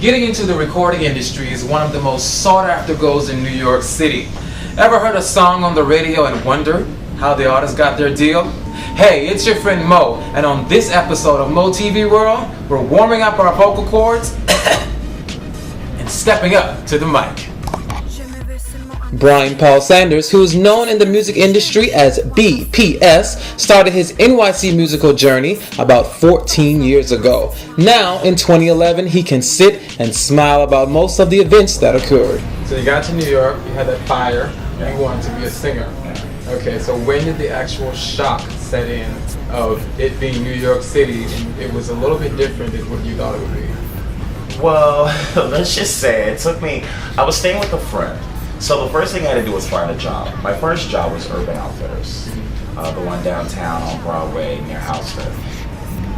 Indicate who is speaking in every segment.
Speaker 1: Getting into the recording industry is one of the most sought after goals in New York City. Ever heard a song on the radio and wondered how the artist got their deal? Hey, it's your friend Mo, and on this episode of Mo TV World, we're warming up our vocal cords and stepping up to the mic. Brian Paul Sanders, who is known in the music industry as BPS, started his NYC musical journey about 14 years ago. Now, in 2011, he can sit and smile about most of the events that occurred. So you got to New York, you had that fire, you wanted to be a singer. Okay, so when did the actual shock set in of it being New York City and it was a little bit different than what you thought it would be?
Speaker 2: Well, let's just say it took me, I was staying with a friend. So the first thing I had to do was find a job. My first job was Urban Outfitters, the one downtown on Broadway near Houston.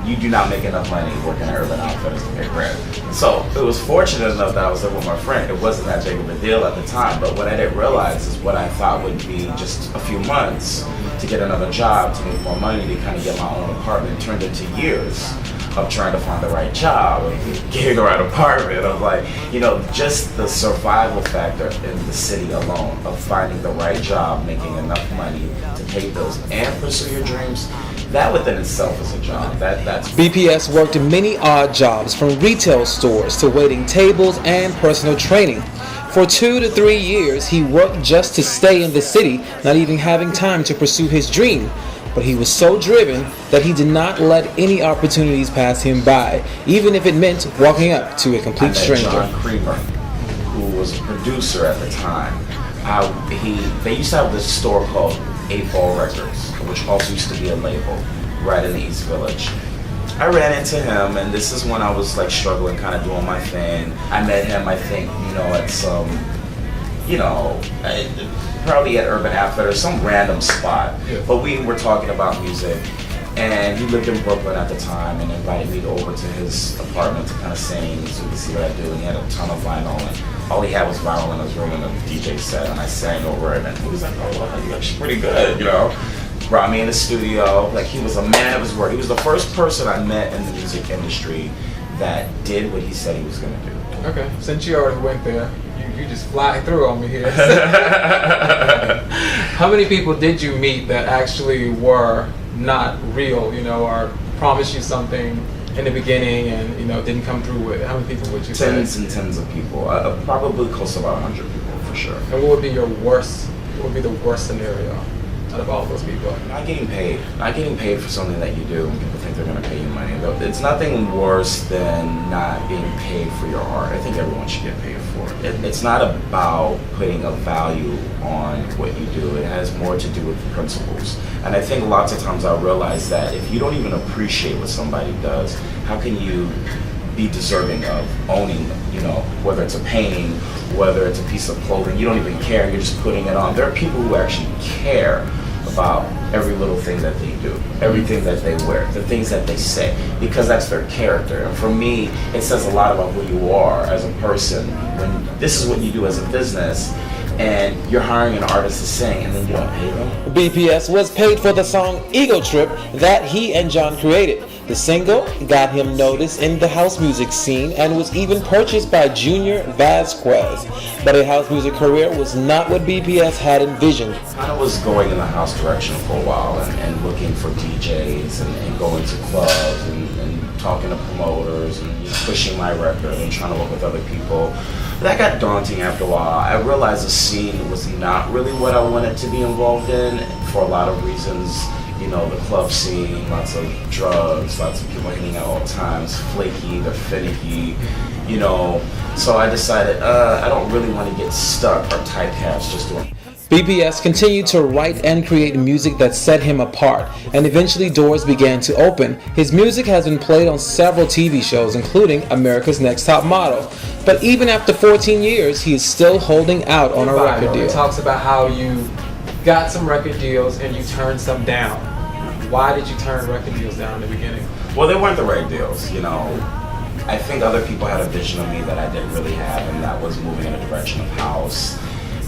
Speaker 2: You do not make enough money working at Urban Outfitters to pay rent. So it was fortunate enough that I was there with my friend. It wasn't that big of a deal at the time, but what I didn't realize is what I thought would be just a few months to get another job, to make more money, to kind of get my own apartment, turned into years of trying to find the right job, of getting the right apartment, of just the survival factor in the city alone, of finding the right job, making enough money to pay bills and pursue your dreams. That within itself is a job. That's
Speaker 1: BPS worked in many odd jobs, from retail stores to waiting tables and personal training. For 2 to 3 years, he worked just to stay in the city, not even having time to pursue his dream. But he was so driven that he did not let any opportunities pass him by, even if it meant walking up to a complete stranger.
Speaker 2: John Creamer, who was a producer at the time, they used to have this store called 8 Ball Records, which also used to be a label right in the East Village. I ran into him, and this is when I was struggling, kind of doing my thing. I met him, I think, at some, probably at Urban Outfitters, some random spot. Yeah. But we were talking about music, and he lived in Brooklyn at the time, and invited me over to his apartment to kind of sing, so we could see what I do. And he had a ton of vinyl, and all he had was vinyl in his room and a DJ set, and I sang over it, and he was like, "Oh, wow, you're actually pretty good," Brought me in the studio. He was a man of his word. He was the first person I met in the music industry that did what he said he was going to do.
Speaker 1: Okay, since you already went there, you just fly through on me here. How many people did you meet that actually were not real, or promised you something in the beginning and, didn't come through with it? How many people would you say?
Speaker 2: Tens and tens of people. Probably close to about 100 people for sure.
Speaker 1: And what would be the worst scenario out of all those people?
Speaker 2: Not getting paid. Not getting paid for something that you do when people think they're going to pay you money. It's nothing worse than not being paid for your art. I think everyone should get paid for it. It's not about putting a value on what you do. It has more to do with principles. And I think lots of times I realize that if you don't even appreciate what somebody does, how can you be deserving of owning, whether it's a painting, whether it's a piece of clothing, you don't even care, you're just putting it on. There are people who actually care about every little thing that they do, everything that they wear, the things that they say, because that's their character. And for me, it says a lot about who you are as a person when this is what you do as a business, and you're hiring an artist to sing and then you don't pay them.
Speaker 1: BPS was paid for the song Ego Trip that he and John created. The single got him noticed in the house music scene and was even purchased by Junior Vasquez. But a house music career was not what BPS had envisioned.
Speaker 2: I was going in the house direction for a while and looking for DJs and going to clubs and talking to promoters and pushing my record and trying to work with other people. That got daunting after a while. I realized the scene was not really what I wanted to be involved in for a lot of reasons. The club scene, lots of drugs, lots of people hanging out all the time. It's flaky, they're finicky, So I decided I don't really want to get stuck or typecast just doing.
Speaker 1: BPS continued to write and create music that set him apart, and eventually doors began to open. His music has been played on several TV shows, including America's Next Top Model. But even after 14 years, he is still holding out on a record deal. It talks about how you got some record deals and you turned some down. Why did you turn record deals down in the beginning?
Speaker 2: Well, they weren't the right deals, I think other people had a vision of me that I didn't really have, and that was moving in a direction of house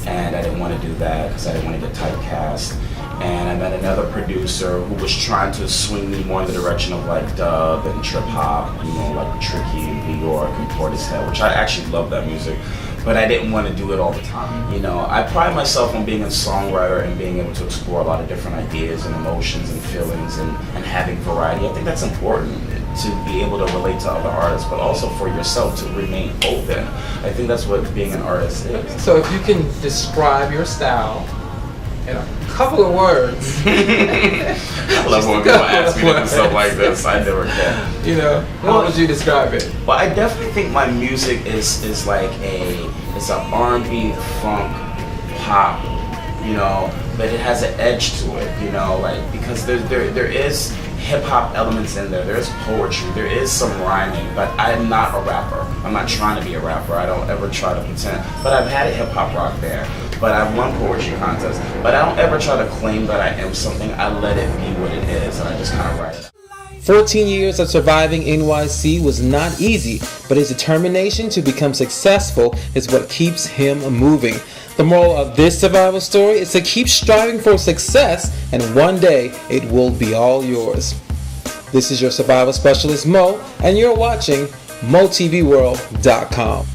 Speaker 2: and I didn't want to do that because I didn't want to get typecast. And I met another producer who was trying to swing me more in the direction of like dub and trip hop, you know, like Tricky in New York and Portishead, which I actually love that music, but I didn't want to do it all the time. You know, I pride myself on being a songwriter and being able to explore a lot of different ideas and emotions and feelings and having variety. I think that's important to be able to relate to other artists, but also for yourself to remain open. I think that's what being an artist is.
Speaker 1: So if you can describe your style in a couple of words.
Speaker 2: I love when people ask me to do stuff like this. I never can.
Speaker 1: You know, how would you describe it?
Speaker 2: Well, I definitely think my music is like it's an R&B, funk, pop, you know, but it has an edge to it, you know, like because there is hip hop elements in there. There's poetry. There is some rhyming, but I'm not a rapper. I'm not trying to be a rapper. I don't ever try to pretend. But I've had a hip hop rock band. But I've won poetry contests. But I don't ever try to claim that I am something. I let it be what it is, and I just kind of write it.
Speaker 1: 14 years of surviving NYC was not easy, but his determination to become successful is what keeps him moving. The moral of this survival story is to keep striving for success, and one day it will be all yours. This is your survival specialist Mo, and you're watching MoTVWorld.com.